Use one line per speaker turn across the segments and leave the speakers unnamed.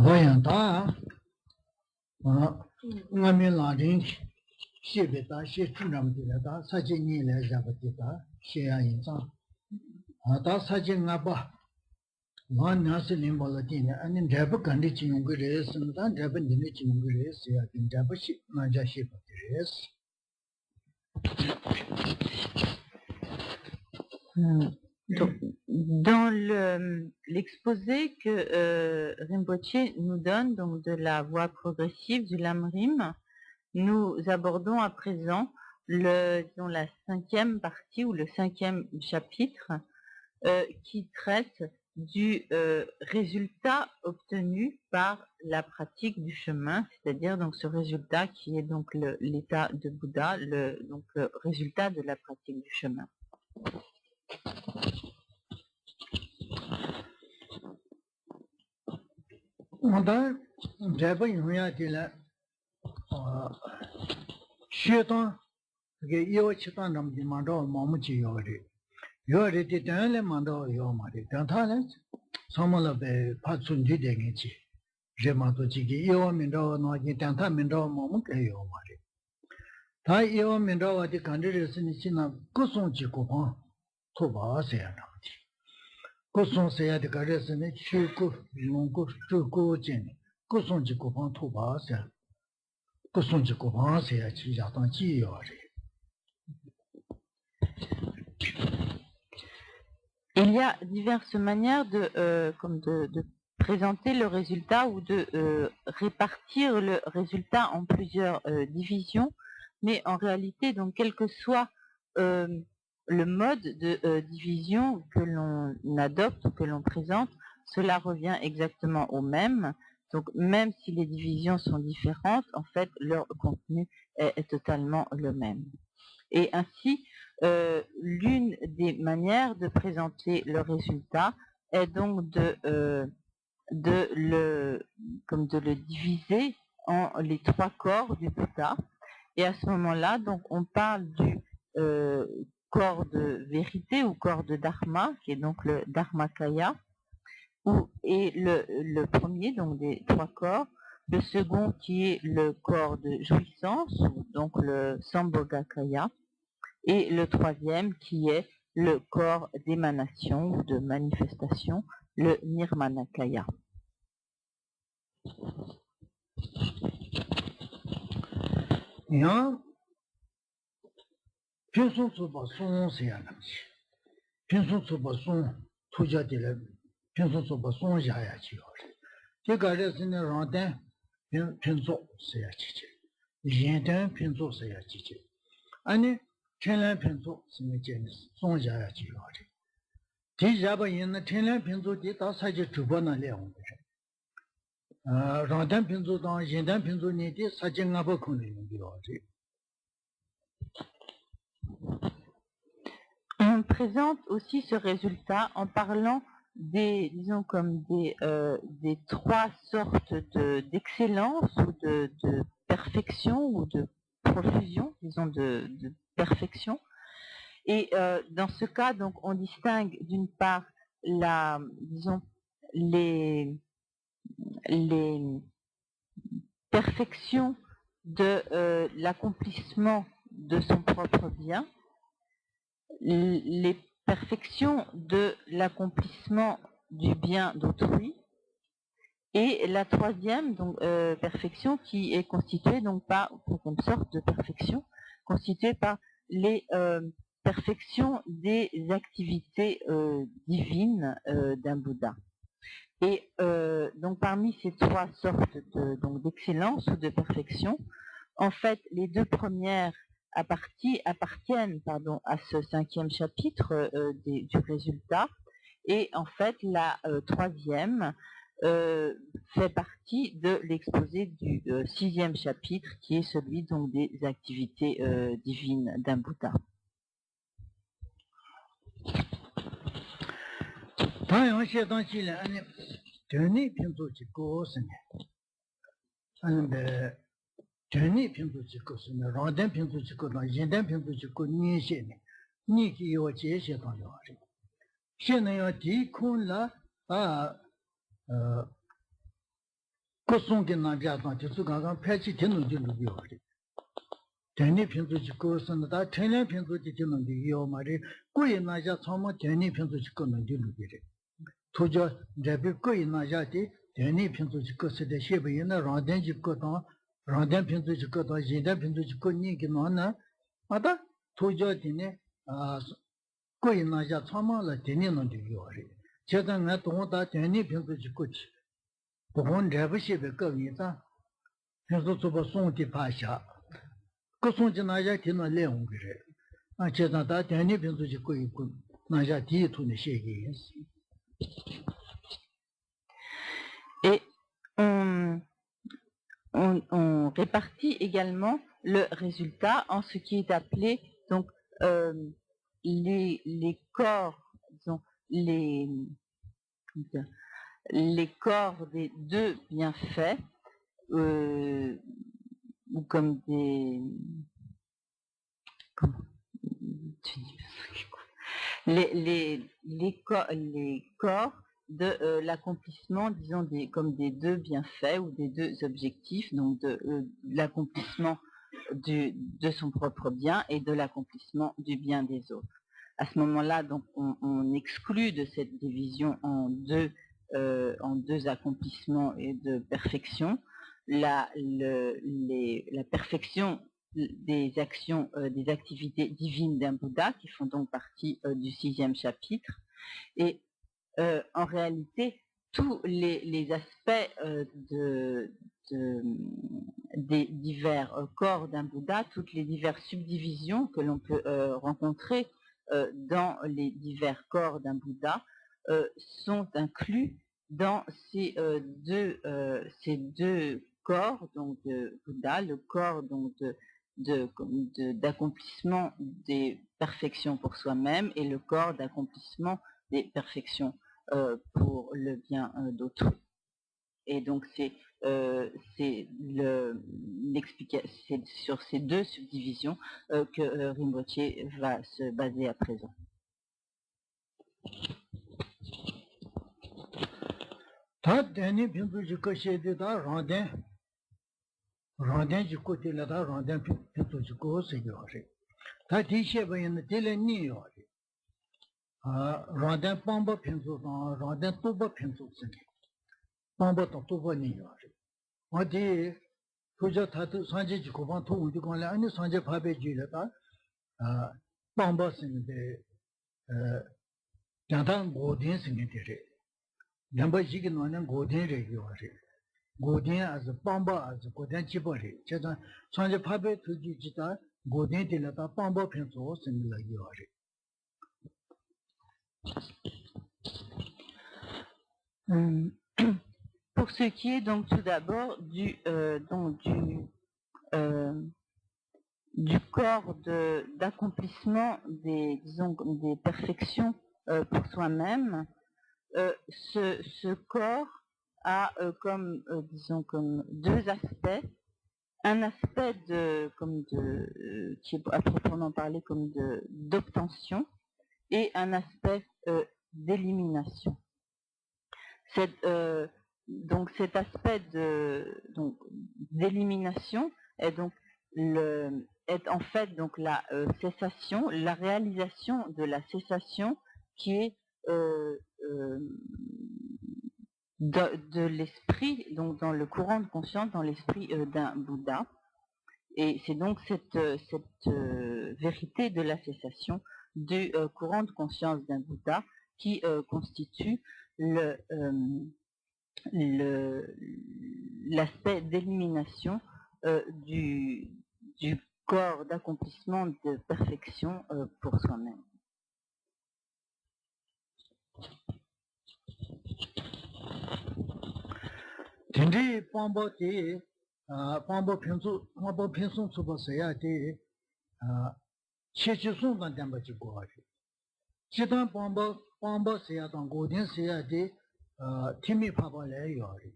Voyant ça, on a mis la ligne, c'est bêta, c'est tout le monde là, ça j'ai mis les javettes, c'est un instant. Ça j'ai n'a pas. Moi, n'a c'est l'imbolotine, and in Java condition of grace, and then Java condition of grace, in Java ship, not just ship of grace.
Donc, dans l'exposé que Rinpoche nous donne, donc de la voie progressive du Lamrim, nous abordons à présent la 5e partie ou le 5e chapitre qui traite du résultat obtenu par la pratique du chemin, c'est-à-dire donc ce résultat qui est donc l'état de Bouddha, donc le résultat de la pratique du chemin.
Maintenant, Java Uniatilla, Shetan, Yo Chitan, the Mando, Momuchi Yori. Yori did only Mando Yomari, Dantalet, some of the Patsun Didengi, Gemato Chigi, Yo Mindo, no Gitanta Mindo, Momuka Yomari. Tai Yo Mindo, the candidates in China, Kusun Chikupan, Toba Sayamati. Kusun say the goddess in it, Chuku, Lungu, Chuku Jenny, Kusun Chikupan Toba Say, Kusun Chikupan say, Chijatan Chiori.
Il y a diverses manières de présenter le résultat ou de répartir le résultat en plusieurs divisions, mais en réalité, donc, quel que soit le mode de division que l'on adopte ou que l'on présente, cela revient exactement au même. Donc, même si les divisions sont différentes, en fait, leur contenu est totalement le même. Et ainsi, l'une des manières de présenter le résultat est donc de le diviser en les 3 corps du Bouddha. Et à ce moment-là, donc, on parle du corps de vérité ou corps de Dharma, qui est donc le Dharmakaya, et le premier, donc des 3 corps, le second qui est le corps de jouissance, donc le Sambhogakaya, et le troisième qui est le corps d'émanation ou de manifestation, le Nirmanakaya.
Yang Pinsun Suba Sun Sianamchi. Pinsun Suba Sun Tuja de la Pinsun Suba Sun Yayachi. The goddess in the Rondan Pinso Sayachi. Yendan Pinso Sayachi. And Chenlan Pinso Simigenis, Son Yayachi. Tijaba in the Chenlan Pinso did outside Tubana Leon. Rondan Pinso down, Yendan Pinso needed such an abacuni.
On présente aussi ce résultat en parlant des 3 sortes d'excellence ou de perfection ou de profusion, disons de perfection. Et dans ce cas, donc, on distingue d'une part les perfections de l'accomplissement de son propre bien, les perfections de l'accomplissement du bien d'autrui, et la troisième perfection qui est constituée donc par une sorte de perfection constituée par les perfections des activités divines d'un Bouddha. Et donc parmi ces 3 sortes d'excellence ou de perfection, en fait les 2 premières appartiennent à ce 5e chapitre du résultat, et en fait la 3e fait partie de l'exposé du 6e chapitre qui est celui donc des activités divines d'un Bouddha.
Tēnī pīntu chikō sīne, rādēn pīntu chikō nā, yīndēn pīntu chikō nī shēne, nī kī yō chē shē tāng yō rī. Shēne yō tī khūn lā, 고송게 나자던 저수가가 패치 되는 줄로 요리 대니 편도지 고선다 대니 편도지 되는 요 말이 꾸이 나자 처음 대니 편도지 거는 줄로 요리 토저 레비 꾸이 나자지 대니 편도지 거세대 쉐베이나 라덴지 거다 라덴 편도지 거다 제다 편도지 거니기 너나 마다 토저 되네 아 꾸이 나자 처음을 대니는 요리 제가 나 동다 대니 편도지 거지 보건 레버시베 거기다 그래서 저거 송티 파샤 그 송지 나자 되는 내용 그래 아 제가 다 대니 변수 짓고 있고 나자 뒤에 시기
Et on répartit également le résultat en ce qui est appelé donc les corps, disons, les corps des deux bienfaits, ou comme des... les corps de l'accomplissement, disons, comme des deux bienfaits ou des deux objectifs, donc de l'accomplissement de son propre bien et de l'accomplissement du bien des autres. À ce moment-là, donc, on exclut de cette division en deux accomplissements et de perfection la perfection des actions, des activités divines d'un Bouddha qui font donc partie du 6e chapitre. Et en réalité, tous les aspects des divers corps d'un Bouddha, toutes les diverses subdivisions que l'on peut rencontrer dans les divers corps d'un Bouddha sont inclus dans ces deux corps donc de Bouddha, le corps donc d'accomplissement des perfections pour soi-même et le corps d'accomplissement des perfections pour le bien d'autrui. Et donc c'est sur ces deux subdivisions que Rinpoche va se baser à présent.
Rāndēn jī kō tēlā tā rāndēn pēntō jī kō sē kio rē. Tā tī shē bā yinā tēlā nī yō rē. Rāndēn pāmbā pēntō tā rāndēn tōpa pēntō sē kē. Pāmbā tā tōpa nī yō rē. Mā tī tōjā tā tō sāngjē jī kō pāng tō wū jī kōng lē, anī sāngjē pāpē jī rē tā pāmbā sē kē tē jāntā gōdēn sē kē tē rē. Jāmbā jī kē nō nē gōdēn rē kio rē. 고된 as pamba as 고된 집어리 제가 선제 파베 투지 지다 고된 들라다 pamba 편소 생각이
와리. Pour ce qui est donc tout d'abord du corps d'accomplissement des perfections pour soi-même, ce corps a comme deux aspects. Un aspect qui est à proprement parler comme d'obtention et un aspect d'élimination. Donc cet aspect d'élimination est donc en fait donc la cessation, la réalisation de la cessation qui est de l'esprit, donc dans le courant de conscience, dans l'esprit d'un Bouddha. Et c'est donc cette vérité de la cessation du courant de conscience d'un Bouddha qui constitue l'aspect d'élimination du corps d'accomplissement de perfection pour soi-même.
Tindi pamba te pamba pensu tsuba saya te cheche sun dan damba chi goa re. Chidan pamba saya dan godin saya te timi paba le yo re.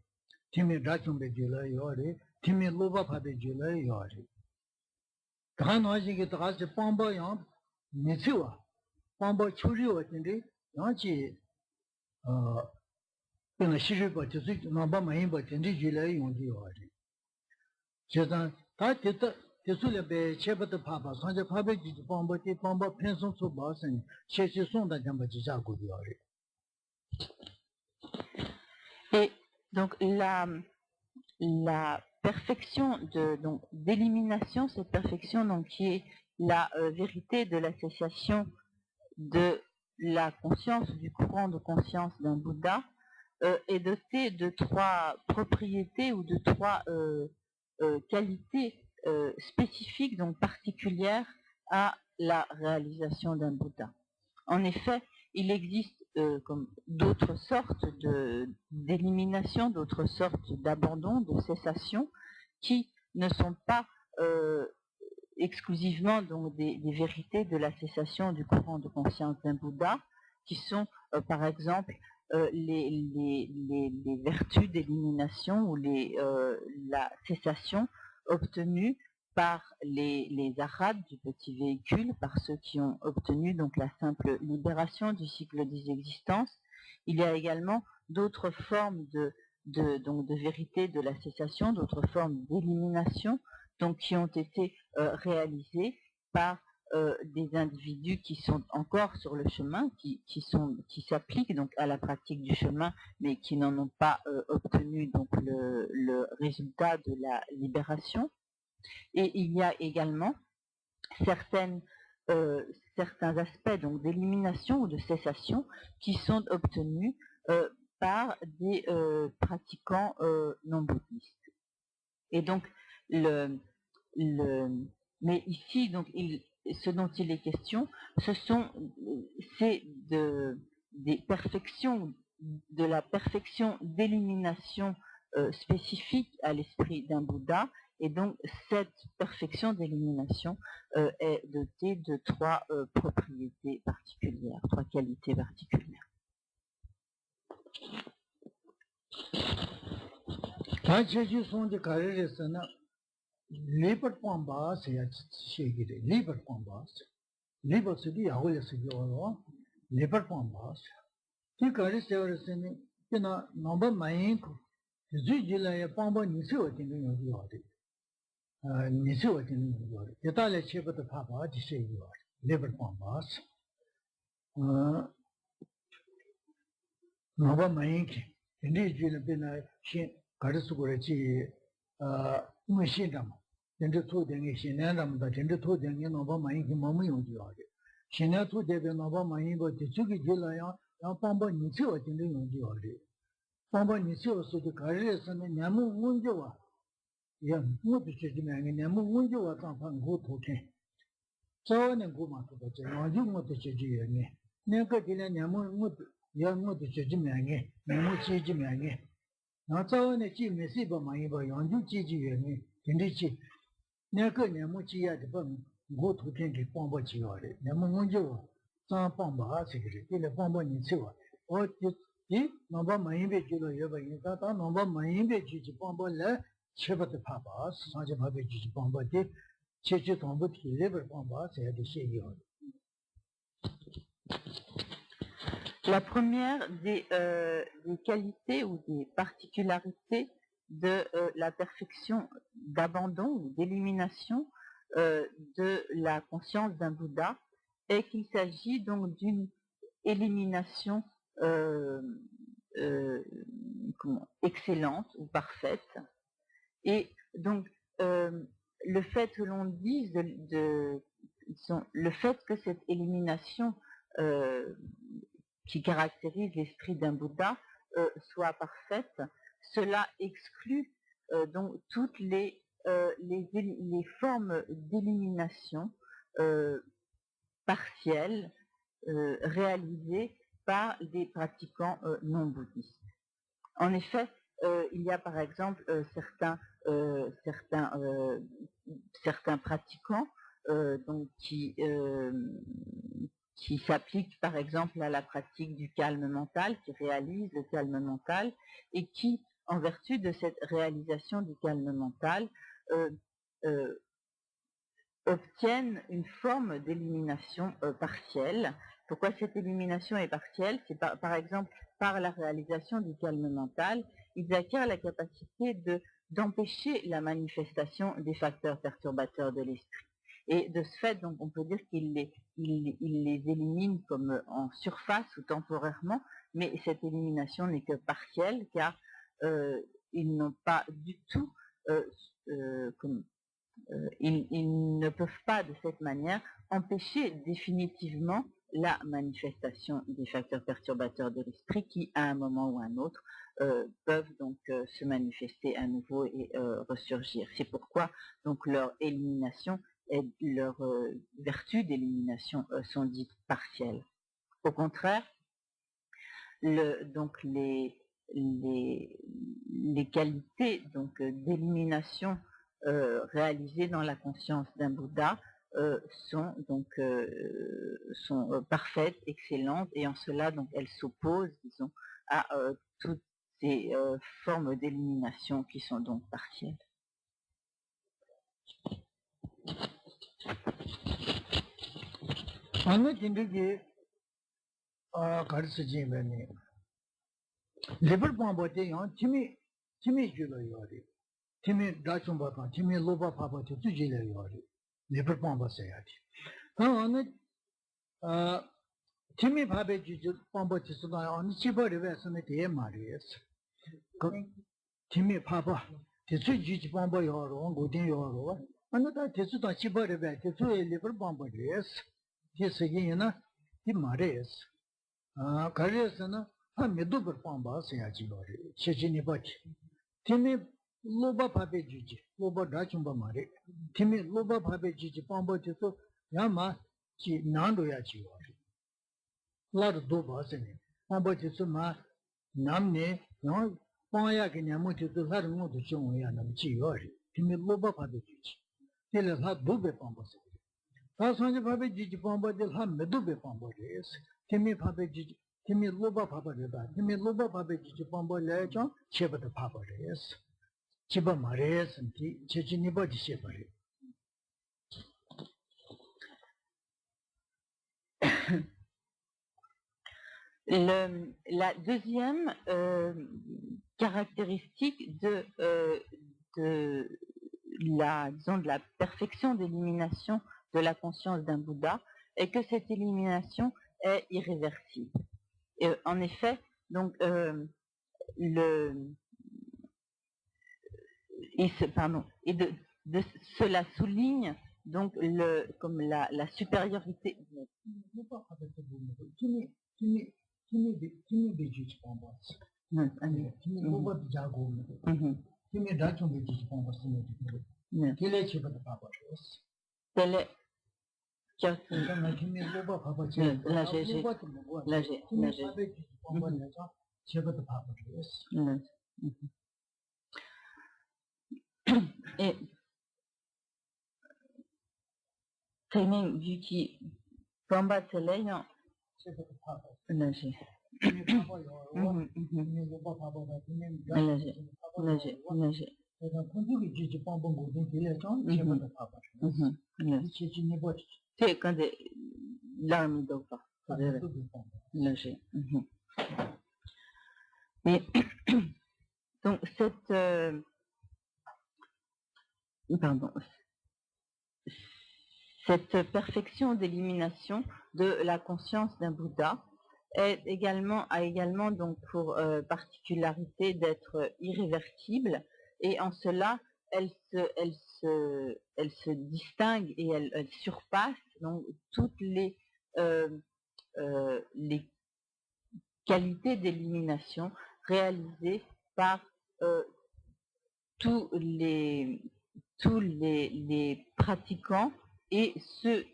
Timi rachumbe je le yo re. Timi loba pabe je le yo re. Daga noji ki daga chi pamba yang mitsuwa. Pamba churi wa tindi yang chi 그러나 시주바 뜻이 넘바 많이 봐 된지지래 용지 와지 제가 다 됐다 됐을래 배 제부터 봐봐 선제 파베지 방법이 방법 편성 수 봐선 शेष 송다 잠바 지자고 요리
Et donc la perfection d'élimination, cette perfection donc qui est la vérité de l'association de la conscience, du courant de conscience d'un Bouddha, est dotée de trois propriétés ou de trois qualités spécifiques, donc particulières à la réalisation d'un Bouddha. En effet, il existe comme d'autres sortes d'élimination, d'autres sortes d'abandon, de cessation, qui ne sont pas exclusivement donc des vérités de la cessation du courant de conscience d'un Bouddha, qui sont par exemple les vertus d'élimination ou la cessation obtenue par les arhats du petit véhicule, par ceux qui ont obtenu donc la simple libération du cycle des existences. Il y a également d'autres formes de vérité de la cessation, d'autres formes d'élimination, donc qui ont été réalisées par des individus qui sont encore sur le chemin, qui s'appliquent donc à la pratique du chemin, mais qui n'en ont pas obtenu donc le résultat de la libération. Et il y a également certains aspects donc d'élimination ou de cessation qui sont obtenus par des pratiquants non bouddhistes. Et donc mais ici donc ce dont il est question, c'est des perfections, de la perfection d'élimination spécifique à l'esprit d'un Bouddha. Et donc, cette perfection d'élimination est dotée de trois propriétés particulières, trois qualités particulières.
Detale chepata papa di sei yor lebar pambas nova mainki indi jile bina shin garisu gore chi mu shin dam dende to denge shin dam da dende to denge nova mainki mamu yong yor shin na to de nova mainki bo de chugi jila ya pamba ni chi wa dende yong yor pamba ni chi so de gare san nyamu munjo wa ya mutu chejimenge nemu munjo wa tangfang go token so ne go ma to je yo mutu chejiye ne ne ka dile nemu mutu ya mutu chejimenge nemu chejimenge na so ne ji me si ba ma yi ba yang ju ji ji ye ne din ji ne ka nemu ji ya de ba go token ge pang ba ji yo de nemu munjo wa zang pang ba se ge dile pang ba ni chi wa o ji no ba ma yin be ji lo ye ba yin ta no ba ma yin be ji ji pang ba le chepata papa, sanje pape jiji pamba de, cheche tombo ti lebar pamba, c'est de chez yon.
La première des qualités ou des particularités de la perfection d'abandon ou d'élimination de la conscience d'un Bouddha est qu'il s'agit donc d'une élimination excellente ou parfaite. Et donc, le fait que l'on dise le fait que cette élimination qui caractérise l'esprit d'un Bouddha soit parfaite, cela exclut donc toutes les formes d'élimination partielles réalisées par des pratiquants non bouddhistes. En effet, il y a par exemple certains pratiquants donc qui s'appliquent par exemple à la pratique du calme mental, qui réalisent le calme mental et qui, en vertu de cette réalisation du calme mental, obtiennent une forme d'élimination partielle. Pourquoi cette élimination est partielle? C'est par exemple par la réalisation du calme mental, ils acquièrent la capacité d'empêcher la manifestation des facteurs perturbateurs de l'esprit. Et de ce fait, donc, on peut dire qu'ils les éliminent comme en surface ou temporairement, mais cette élimination n'est que partielle, car ils n'ont pas du tout, ils ne peuvent pas de cette manière empêcher définitivement la manifestation des facteurs perturbateurs de l'esprit qui, à un moment ou à un autre, peuvent donc se manifester à nouveau et ressurgir. C'est pourquoi donc leur élimination et leurs vertus d'élimination sont dites partielles. Au contraire, donc les qualités donc d'élimination réalisées dans la conscience d'un Bouddha sont donc parfaites, excellentes, et en cela donc elles s'opposent, disons, à toutes ces formes d'élimination qui sont donc partielles.
Timi dachumba kan, timi loba papa tu jile yori, leper pamba sayati. Timi pabe juju pamba chisuda, chiba rive sune te maris. Timi papa, tesu juju pamba yoro, godin yoro, anata tesu da chiba rive, tesu leper pamba res, tesu yina, ti maris. Karesana, ha meduber pamba sayati yori, chechini bati. Timi loba pabe juji, loba dachumba mare. Timi loba pabe juji pamba tiso yama chi nando ya chi wari. Lado doba sene. Pamba tiso ma namne, paya ke nyamu tiso lado ngoto chungo ya nam chi wari. Timi loba pabe juji. Tile la dobe pamba sene. Ta sanje pabe juji pamba til ha medube pamba res. Timi pabe juji, timi loba paba reda. Timi loba pabe juji pamba le chan, chebata paba res. Chiba mares, chechi nipa di shepare.
La deuxième caractéristique de la perfection d'élimination de la conscience d'un Bouddha est que cette élimination est irréversible. Et en effet, donc cela souligne donc comme la supériorité. Et training vu qui combat soleil en nager. C'est quand l'arme d'eau pas nager. Et donc cette perfection d'élimination de la conscience d'un Bouddha a également donc pour particularité d'être irréversible, et en cela elle se distingue et elle surpasse donc toutes les qualités d'élimination réalisées par tous les pratiquants et ceux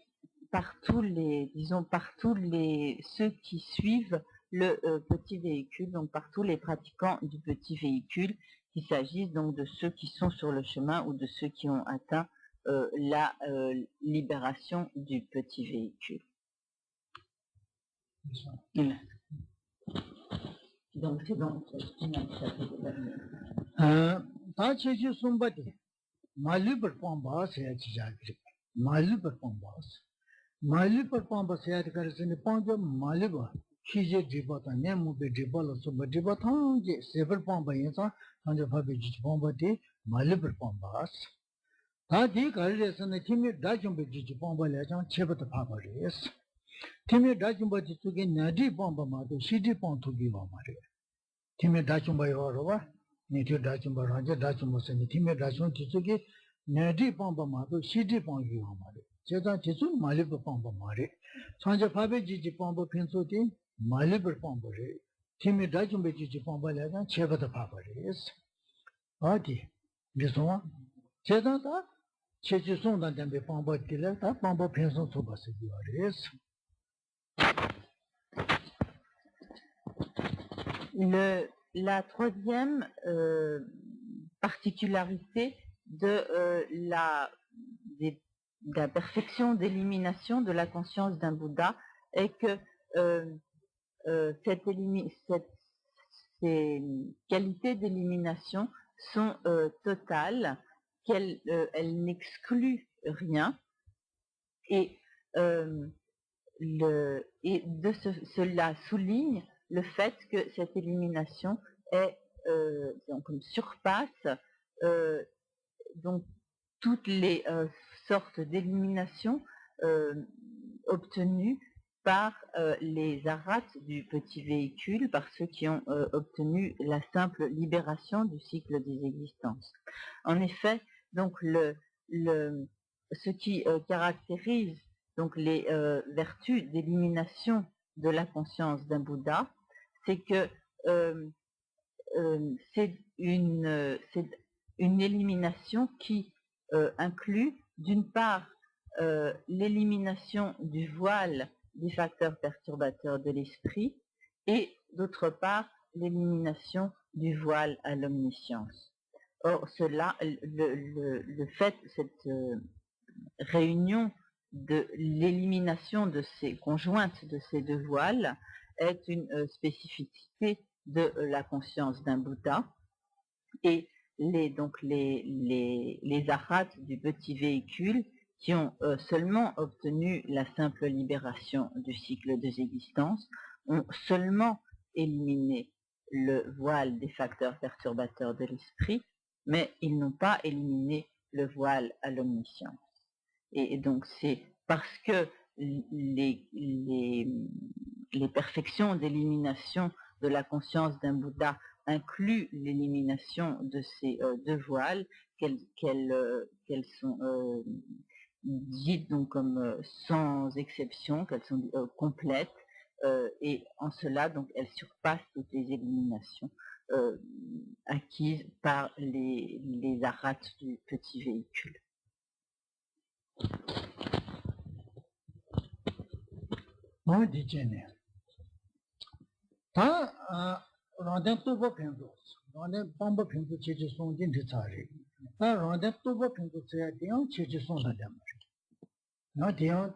qui suivent le petit véhicule, donc par tous les pratiquants du petit véhicule, qu'il s'agisse donc de ceux qui sont sur le chemin ou de ceux qui ont atteint la libération du petit véhicule. Donc c'est donc
Maluper Pambas, Maluper Pambas. Maluper Pambas, Maluba, Kije Dribata, Nemubi Dribala Suba Dribatan, Sever Pamba Yensa, Tanja Fabi Jipamba de Malibur Pambas. Tadi Garis and the Timmy Dajumbi Jipamba Lejan, Chebata Paparis. Timmy Dajumba Tsuki Nadi Pamba Madu, Shidi Pon to give Mari. Timmy Dajumba Yorova, Native Dajumba Raja Dajumba and the Timmy Dajum Tsuki, Nadi Pamba Madu, Shidi Pon give Mari. Jeda Tisu Malibur Pamba Mari. Tanja Fabi Jipamba Pinsuti. Malibur Pombore, Timmy Dajumbe Pomba Legan, Cheva the Paparis. Adi, this one, Chedata, Chechison than the Pomba Dileta, Pomba Penson Subasiduaris.
La troisième particularité de la perfection d'élimination de la conscience d'un Bouddha est que ces qualités d'élimination sont totales, qu'elles n'excluent rien, et cela souligne le fait que cette élimination est comme surpasse donc toutes les sortes d'élimination obtenues par les arhats du petit véhicule, par ceux qui ont obtenu la simple libération du cycle des existences. En effet, donc ce qui caractérise donc les vertus d'élimination de la conscience d'un Bouddha, c'est que c'est une élimination qui inclut d'une part l'élimination du voile des facteurs perturbateurs de l'esprit et d'autre part l'élimination du voile à l'omniscience. Or cela, le fait, cette réunion de l'élimination de ces conjointes de ces deux voiles est une spécificité de la conscience d'un Bouddha, et les arhats du petit véhicule qui ont seulement obtenu la simple libération du cycle des existences ont seulement éliminé le voile des facteurs perturbateurs de l'esprit, mais ils n'ont pas éliminé le voile à l'omniscience. Et donc c'est parce que les perfections d'élimination de la conscience d'un Bouddha incluent l'élimination de ces deux voiles qu'elles sont dites donc comme sans exception, qu'elles sont complètes, et en cela donc elles surpassent toutes les éliminations acquises par les arhats du petit véhicule.
Moi, dis-je, ta rondin tubo pendos, rondin pomba pendos cheche son din de tsari. Ta rondin tubo pendos se dion cheche son da dam. Na dion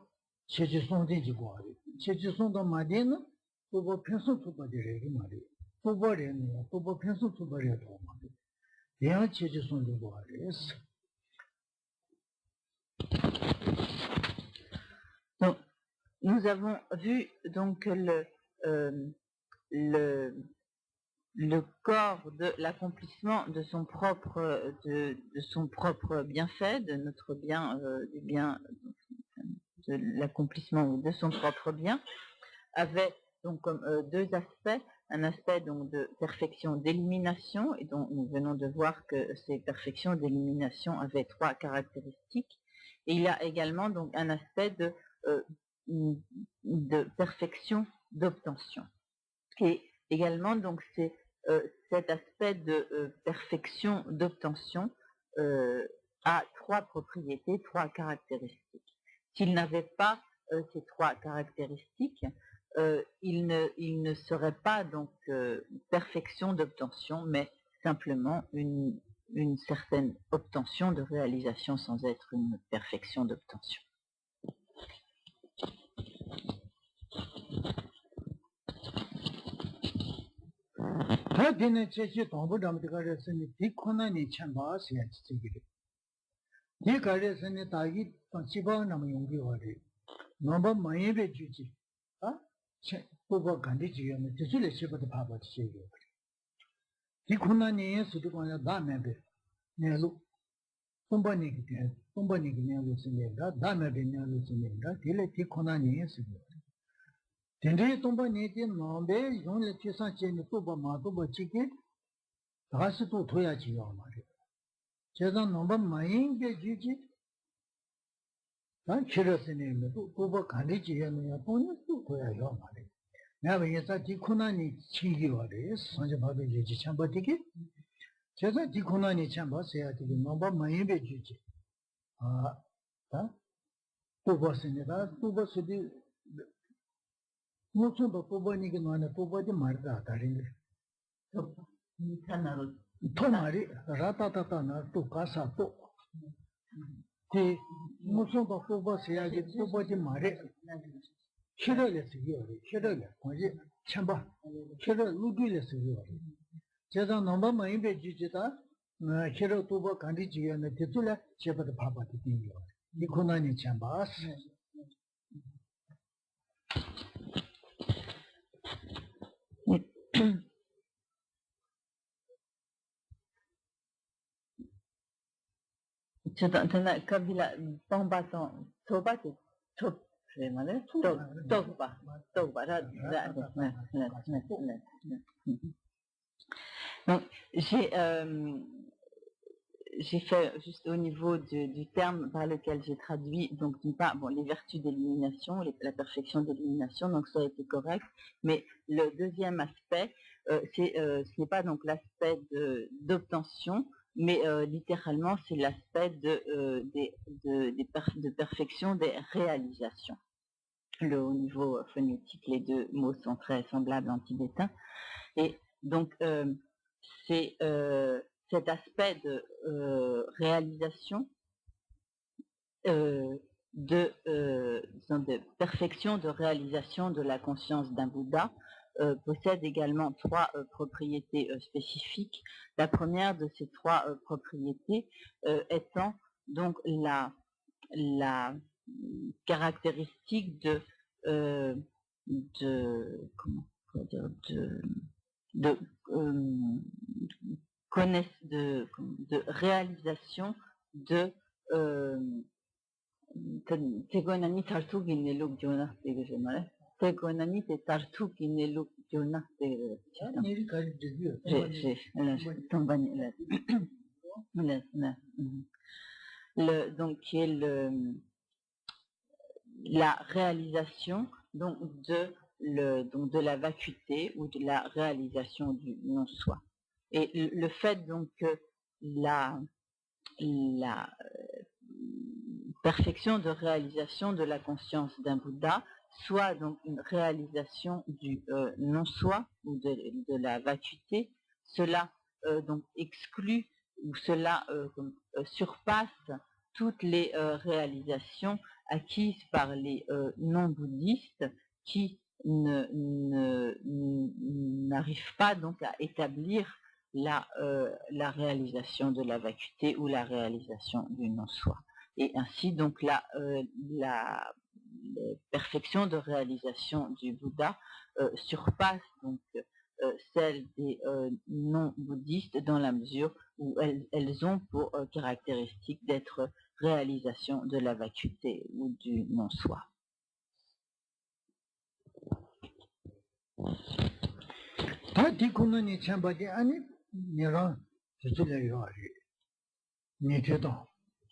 cheche son din ji gwari. Cheche son da madin tubo pensos tubo de re mari. Tubo re ne tubo pensos tubo re do mari. Dion cheche son de gwari.
Donc, nous avons vu donc le corps de l'accomplissement de son propre bienfait, de notre bien, du bien de l'accomplissement de son propre bien, avait donc comme deux aspects, un aspect donc de perfection d'élimination, et dont nous venons de voir que ces perfections d'élimination avaient trois caractéristiques, et il y a également donc un aspect de perfection d'obtention. Et également donc c'est cet aspect de perfection d'obtention a trois propriétés, trois caractéristiques. S'il n'avait pas ces trois caractéristiques, il ne serait pas donc perfection d'obtention, mais simplement une certaine obtention de réalisation sans être une perfection d'obtention.
Ta dine cheche tombo dam de kare sene di khona ni chamba se ya chigire. Di kare sene tagi chiba nam yongi wari. Nomba maye be juji. Ha? Boba Gandhi, the Zuliship of the Papa to say. The Kunani is to do on a diamond. Nelu. Somebody Nelu Singa, diamond Nelu Singa, Tilly Kunani is. Tende Tomba Nati, Nombe, only Tisa Chen, Tuba Matuba Chicken, Hasitu Toyachi Yamari. Chazan number Main Gigi. 난 kirasini kubo kandichi yani yaponi su koya yo mare. Naba yesa di kunani chingi ware, sanje babi yeji chamba tiki. Chesa di kunani chamba seya tiki nomba mayimbe juji. Kubo sini da, kubo sudi, musumba kubo niki nwane kubo di marda ataringi. To mari, ratatata na tu kasa to. 그 무슨 거 뽑아서야지 뽑아지 말해. 싫어래서 이거래. 싫어래. 거기 참봐. 싫어 누구래서 이거래. 제가 너무 많이 배지지다. 싫어 뽑아 간디 지연에 뒤줄에 제가 봐봐도 돼요. 이 고난이 참봐.
Tana kabila pambasan toba te top mane toba donc j'ai fait juste au niveau du terme par lequel j'ai traduit, donc d'une part, bon, les vertus d'élimination, la perfection d'élimination, donc ça a été correct, mais le deuxième aspect, ce n'est pas donc l'aspect d'obtention, mais littéralement c'est l'aspect de perfection des réalisations. Au niveau phonétique, les deux mots sont très semblables en tibétain, et donc c'est cet aspect de réalisation, de perfection de réalisation de la conscience d'un Bouddha possède également trois propriétés spécifiques. La première de ces trois propriétés étant donc la caractéristique de réalisation de Tegonani Tartu Gineluk Jonah Tegonani te Tartu Gineluk Jonah donc qui est la réalisation donc de la vacuité ou de la réalisation du non-soi. Et le fait donc que la perfection de réalisation de la conscience d'un Bouddha soit donc une réalisation du non-soi ou de la vacuité, cela donc exclut ou cela surpasse toutes les réalisations acquises par les non-bouddhistes qui n'arrivent pas donc à établir la réalisation de la vacuité ou la réalisation du non-soi. Et ainsi donc la perfection de réalisation du Bouddha surpasse donc celle des non-bouddhistes dans la mesure où elles ont pour caractéristique d'être réalisation de la vacuité ou du non-soi.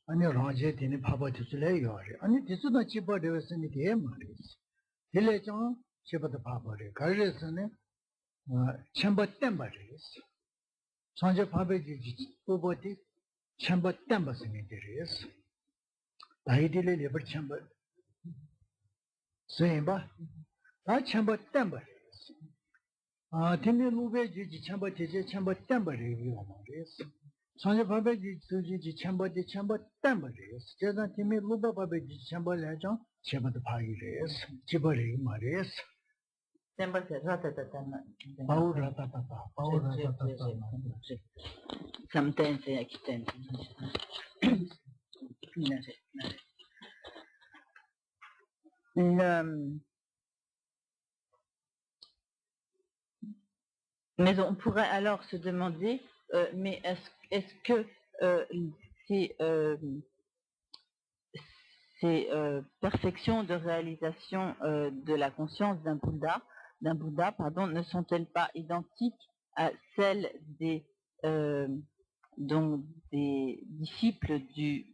아니 라제 되는 바바들을 요래 아니 디스도 집어되었으니 돼 말이지 딜레정 집어도 바바래 가르스네 첨버 땜 말이지 선제 바베지 보보디 첨버 땜 버스니 되리스 다이딜레 레버 첨버 세임바 다 첨버 땜 말이지 딘네 루베지 첨버 되지 첨버 땜 말이지 선제 바베지 수지지 첨버지 첨버 땜버리스 제가 팀이 루바 바베지 첨버를 해줘 제바도 파기레스 집어리 말이스
땜버세 라타타타
바우라타타타
samtense akitense Mais on pourrait alors se demander, mais est-ce que ces perfections de réalisation de la conscience d'un Bouddha, ne sont-elles pas identiques à celles donc des disciples du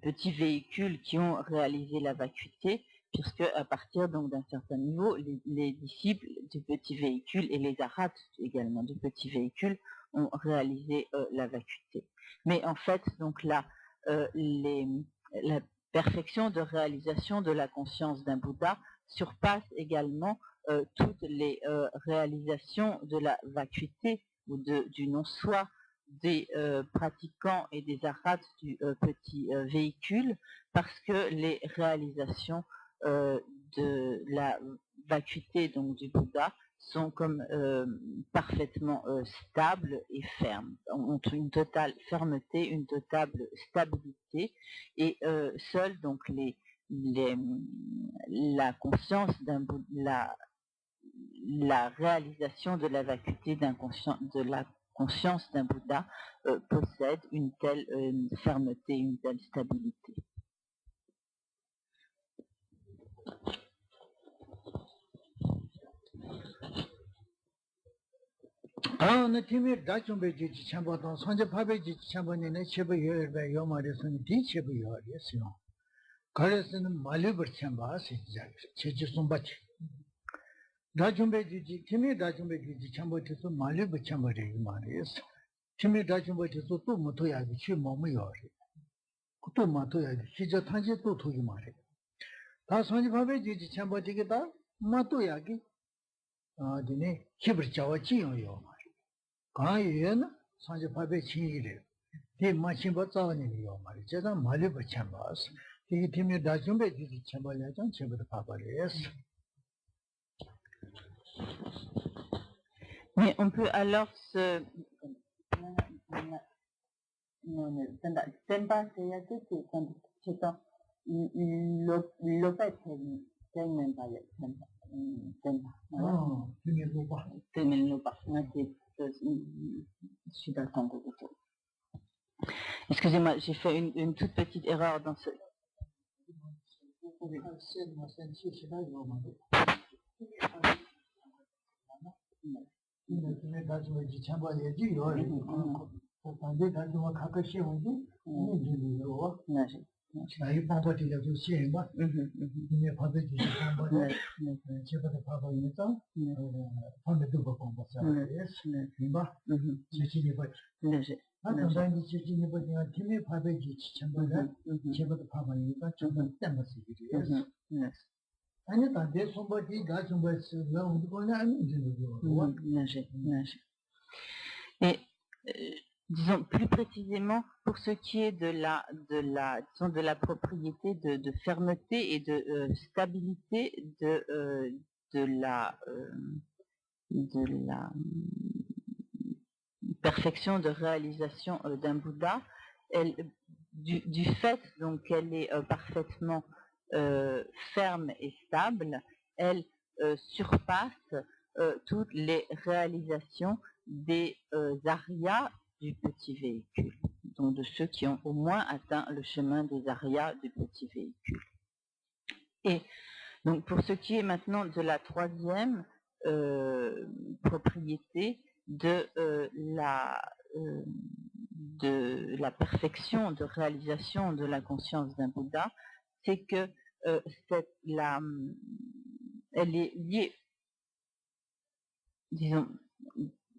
petit véhicule qui ont réalisé la vacuité, puisque à partir donc d'un certain niveau, les disciples du petit véhicule et les arhats également du petit véhicule ont réalisé la vacuité. Mais en fait, donc là, la perfection de réalisation de la conscience d'un Bouddha surpasse également toutes les réalisations de la vacuité ou du non-soi des pratiquants et des arhats du petit véhicule, parce que les réalisations de la vacuité donc du Bouddha sont comme parfaitement stables et fermes, ont une totale fermeté, une totale stabilité, et seule donc la conscience la réalisation de la vacuité de la conscience d'un Bouddha possède une telle fermeté, une telle stabilité.
Ah, on a timé d'achumbeji chambaton, sonja pabeji chambani ne chebe yoerbe yomaresun di chebe yoresun. Karesun malibur chamba se chechi sumbachi. D'achumbeji timé d'achumbeji chambati su malibur chambare yomares. Timé d'achumbeji su tu motoyagi chi momu yore. Tu motoyagi chija tanji tu tu yomare. Da sonja pabeji chambati ke da motoyagi dine chibur chawa chi yomare. 가이에는 산지 파베 치이래. 이 마침바 싸우는 요 말이 제가 말이 버참바스. 이 팀이 다 준비 주지 참발야장 제부터 파바레스.
Mais on peut alors se Excusez-moi, j'ai fait une toute petite erreur dans ce...
나이 방법이가 좀 시행과 이제 방법이 방법 제가 방법이니까 방법도 방법이야. 이봐. 제시니 봐. 나 제시니 보니까 팀의 방법이 참고가 제가 방법이니까 좀 땡겼어 이게. 아니 다들 손바지 다 손바지 너무 그거는 아니지.
Et disons plus précisément pour ce qui est de la propriété de fermeté et de stabilité de la perfection de réalisation d'un Bouddha, du fait donc qu'elle est parfaitement ferme et stable, elle surpasse toutes les réalisations des arias du petit véhicule, donc de ceux qui ont au moins atteint le chemin des arias du petit véhicule. Et donc pour ce qui est maintenant de la troisième propriété de la perfection de réalisation de la conscience d'un Bouddha, c'est que elle est liée, disons,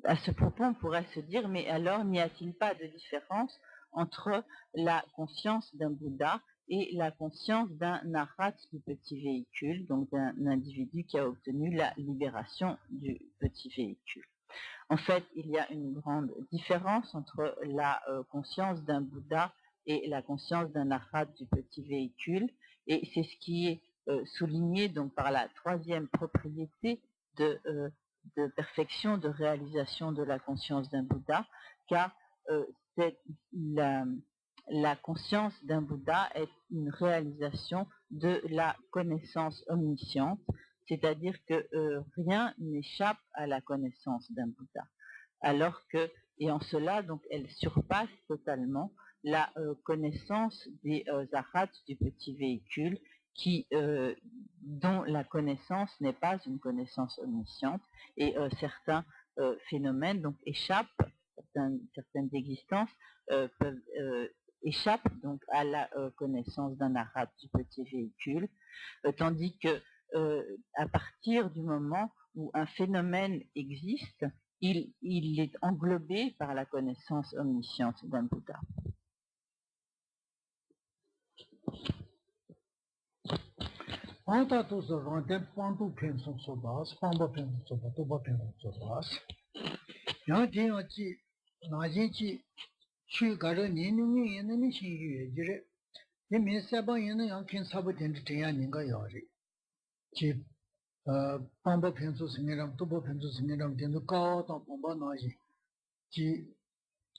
à ce propos, on pourrait se dire, mais alors n'y a-t-il pas de différence entre la conscience d'un Bouddha et la conscience d'un arhat du petit véhicule, donc d'un individu qui a obtenu la libération du petit véhicule? En fait, il y a une grande différence entre la conscience d'un Bouddha et la conscience d'un arhat du petit véhicule, et c'est ce qui est souligné donc par la troisième propriété de perfection, de réalisation de la conscience d'un Bouddha, car la conscience d'un Bouddha est une réalisation de la connaissance omnisciente, c'est-à-dire que rien n'échappe à la connaissance d'un Bouddha. alors que, et en cela, donc, elle surpasse totalement la connaissance des arhats du petit véhicule, dont la connaissance n'est pas une connaissance omnisciente, et certains phénomènes donc échappent, certaines existences échappent donc à la connaissance d'un arhat du petit véhicule, tandis que à partir du moment où un phénomène existe, il est englobé par la connaissance omnisciente d'un Bouddha.
Pamba pensu singiram, tubo pensu singiram, tendu kao tang pamba naji, ji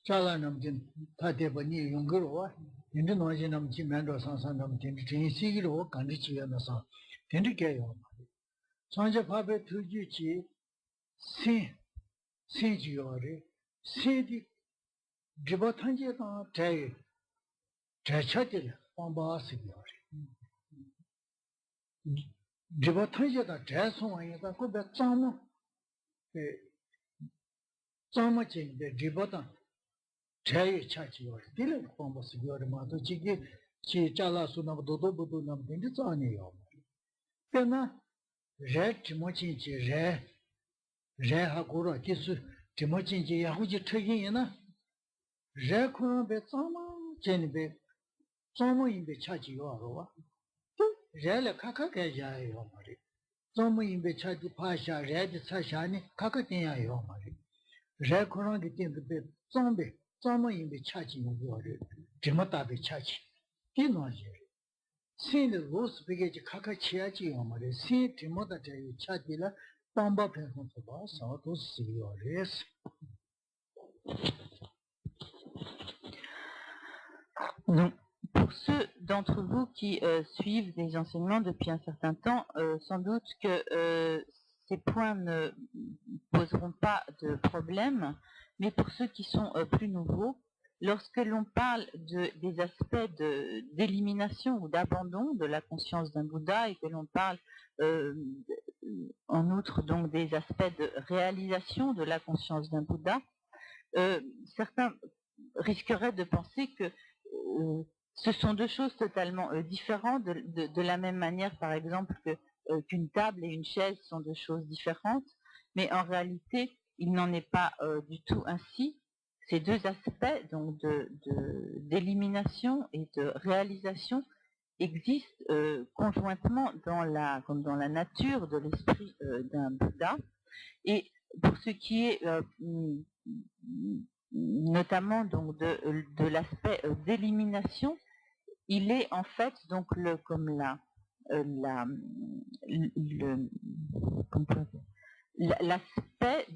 chala nam ten tateba ni yungirwa, tendu naji nam ji mendo sansan nam tendu tengi sigirwa, kandi chiya na san, tendu kaya mali. Sanja pabe tuju chi, sen ji yore, sen di driba tanje tang chachadila, pamba asigi yore. Driba tanje tang chasungwa yata kubya tsama chengi driba tang chayi chachi yore, dili pamba asigi yore mato, chigi chi chala su nama dodo budu nama dindi tsani yore. Pena, re chimo chengi re hakura kisu chimo chengi yahuji chagi yana, re kuna be tsama chengi be tsama yinbe chachi yore wa. Rele kaka kaya yo mari. Zomu imbe chadi pasha, redi sashani, kaka tenya yo mari. Re kurangi tendu be zombe, zomu imbe chachi yo re, jimatabe chachi. Dino jere. Sindi los begeji kaka chiachi yo mari, sin jimata chayi chadi la, bamba penson soba, sato si yo res.
Donc, pour ceux d'entre vous qui suivent des enseignements depuis un certain temps, sans doute que ces points ne poseront pas de problème, mais pour ceux qui sont plus nouveaux, lorsque l'on parle des aspects d'élimination ou d'abandon de la conscience d'un Bouddha et que l'on parle en outre donc des aspects de réalisation de la conscience d'un Bouddha, certains risqueraient de penser que ce sont deux choses totalement différentes, de la même manière, par exemple, qu'une table et une chaise sont deux choses différentes, mais en réalité, il n'en est pas du tout ainsi. Ces deux aspects donc d'élimination et de réalisation existent conjointement comme dans la nature de l'esprit d'un Bouddha. Et pour ce qui est notamment donc de l'aspect d'élimination, il est en fait donc l'aspect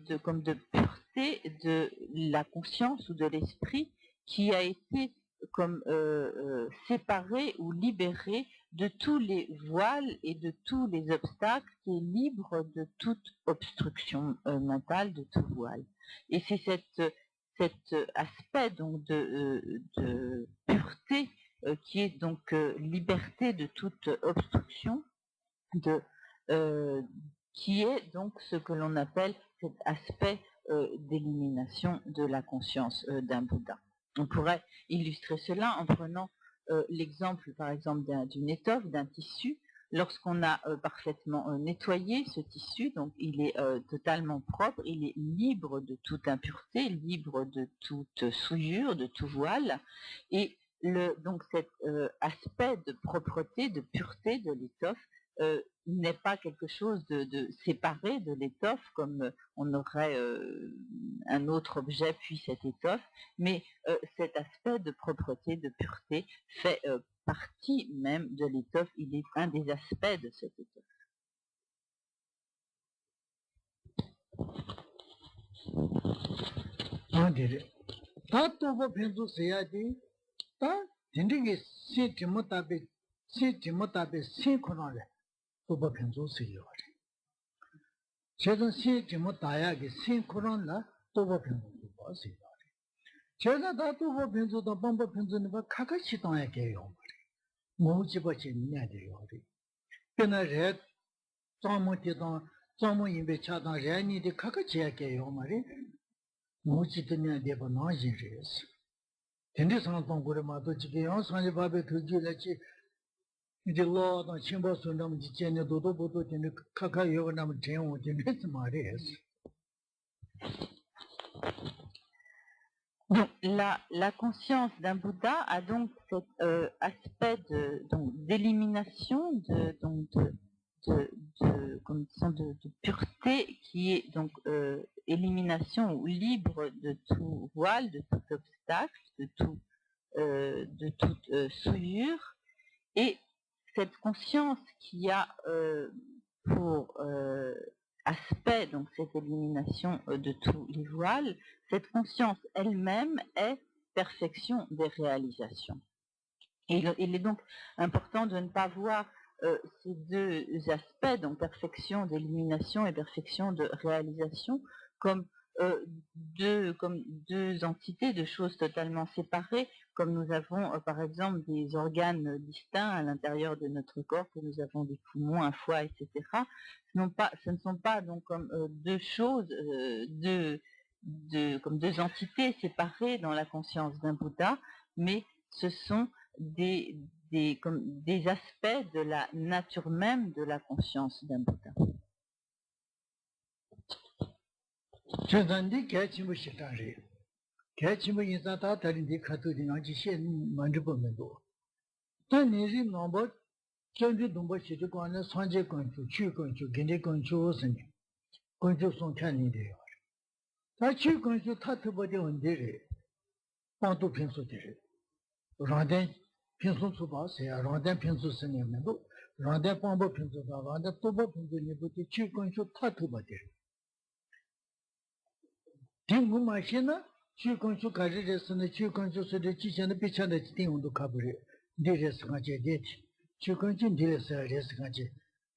de pureté de la conscience ou de l'esprit qui a été comme séparé ou libéré de tous les voiles et de tous les obstacles, qui est libre de toute obstruction mentale, de tout voile. Et c'est cet aspect donc de pureté qui est donc liberté de toute obstruction, qui est donc ce que l'on appelle cet aspect d'élimination de la conscience d'un Bouddha. On pourrait illustrer cela en prenant l'exemple par exemple d'une étoffe, d'un tissu. Lorsqu'on a parfaitement nettoyé ce tissu, donc il est totalement propre, il est libre de toute impureté, libre de toute souillure, de tout voile, et donc cet aspect de propreté, de pureté de l'étoffe n'est pas quelque chose de séparé de l'étoffe, comme on aurait un autre objet puis cette étoffe, mais cet aspect de propreté, de pureté fait partie même de l'étoffe, il est un des aspects de cette étoffe.
Tuba penzo si yore. Chedan si jimo daya ki sin Kuran la 도보 편도 봤어요. 제가 다 도보 편도 방법 편도는 뭐 같이 당할게요. 뭐 집어지 내야 돼요. 그러나 제 정모지도 정모 인베 차단 레니데 같이 할게요. 말이 뭐 집드냐 되고 나지리스. 근데 상동고를 마도 지게 영상에 밥에 그지라지 이제 로도 침보스 너무 지체는 도도보도 되는 카카 요거 나면 제용 되는 말이에요.
Donc, la conscience d'un Bouddha a donc cet aspect d'élimination, de pureté, qui est donc élimination ou libre de tout voile, de tout obstacle, de toute souillure. Et cette conscience qui a pour aspect, donc cette élimination de tous les voiles, cette conscience elle-même est perfection des réalisations. Et il est donc important de ne pas voir ces deux aspects, donc perfection d'élimination et perfection de réalisation, comme deux entités, deux choses totalement séparées, comme nous avons par exemple des organes distincts à l'intérieur de notre corps, que nous avons des poumons, un foie, etc. Ce ne sont pas donc comme deux choses, comme deux entités séparées dans la conscience d'un Bouddha, mais ce sont des aspects de la nature même de la conscience d'un Bouddha.
전단디 개침을 시다리 개침을 인사다 다른데 카토디 나지 신 만져 보면도 단내지 넘버 전주 동버 시도 관에 산재 건축 취건축 근대 건축은 건축성 편인데요. 다 취건축 타트버디 온데리 방도 편소들이 라덴 편소 수바세야 라덴 편소 스님도 라덴 방법 편소다 라덴 또버 편소니부터 취건축 타트버디 딩고 마시나 취건축 가지레스는 취건축스의 지체는 비찬의 딩도 가버려 디레스 가지 데티 취건축 디레스 레스 가지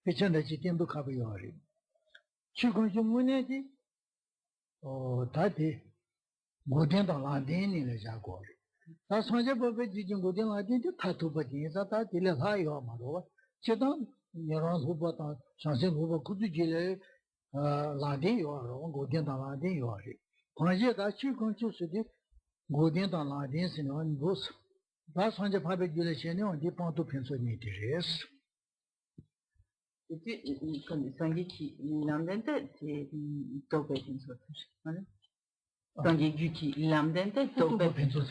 비찬의 딩도 가버려 취건축 문제지 다디 고된다 라덴이를 자고 다 선제법에 지진 고된 라덴도 타투버디에서 다 딜라요 말로 제단 여러 후보다 상세 후보 구두지래 라덴요 고된다 라덴요 관계 다 취건축스디 고된다 라덴스는 무슨 다 선제법에 지래시는 어디 방도 편소니 디레스
Et puis, comme Sangi qui l'amdente, c'est tope penso. Sangi qui l'amdente, tope penso.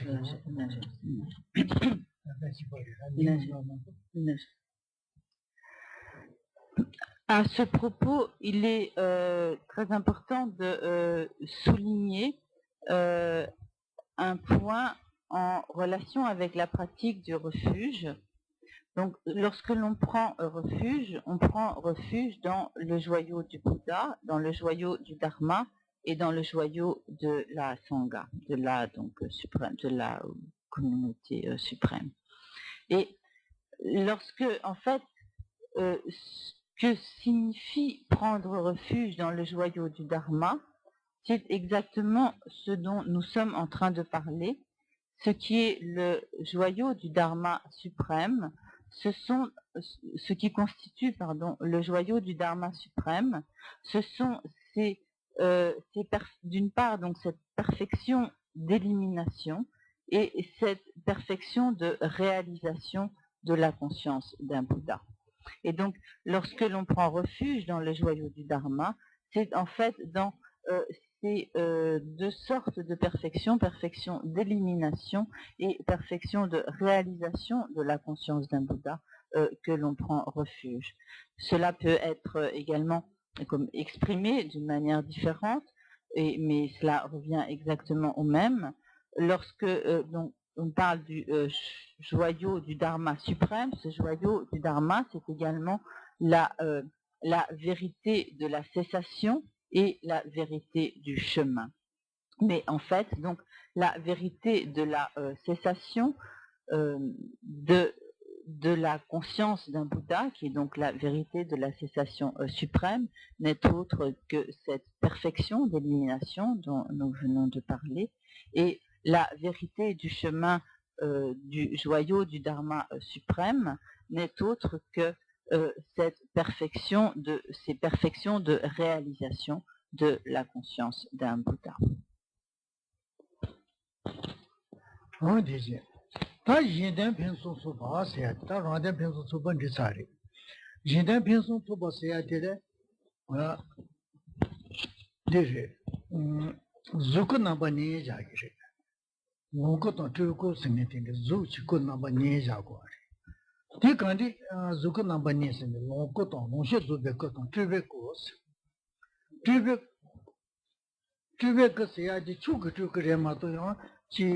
À ce propos, il est très important de souligner un point en relation avec la pratique du refuge. Donc, lorsque l'on prend refuge, on prend refuge dans le joyau du Bouddha, dans le joyau du Dharma et dans le joyau de la Sangha, de la suprême, de la communauté suprême. Et lorsque, en fait, ce que signifie prendre refuge dans le joyau du Dharma, c'est exactement ce dont nous sommes en train de parler. Ce qui est le joyau du Dharma suprême, ce qui constitue le joyau du Dharma suprême, ce sont d'une part donc cette perfection d'élimination et cette perfection de réalisation de la conscience d'un Bouddha. Et donc, lorsque l'on prend refuge dans le joyau du Dharma, c'est en fait dans ces deux sortes de perfection, perfection d'élimination et perfection de réalisation de la conscience d'un Bouddha que l'on prend refuge. Cela peut être également comme exprimé d'une manière différente, mais cela revient exactement au même. Lorsque donc, on parle du joyau du Dharma suprême, ce joyau du Dharma, c'est également la vérité de la cessation et la vérité du chemin. Mais en fait, donc, la vérité de la cessation, de de la conscience d'un Bouddha, qui est donc la vérité de la cessation suprême, n'est autre que cette perfection d'élimination dont nous venons de parler, et la vérité du chemin du joyau du Dharma suprême n'est autre que ces perfections de réalisation de la conscience d'un Bouddha.
Tā yīndān pīnsū sūpa sēyā, tā rāndān pīnsū sūpa ndisārī. Yīndān pīnsū sūpa sēyā tīrē, dīrī, zūku nāmba nīyā jāgī rī. Ngōku tōng tūrūku sīngi tīngi, zūku nāmba nīyā jāgō rī. Tī kāndī zūku nāmba nīyā sīngi, ngōku tōng, ngōshī zūbē kō tōng, tūbē kō sī. Tūbē kō sēyā jī chūku rē mā tō yā, jī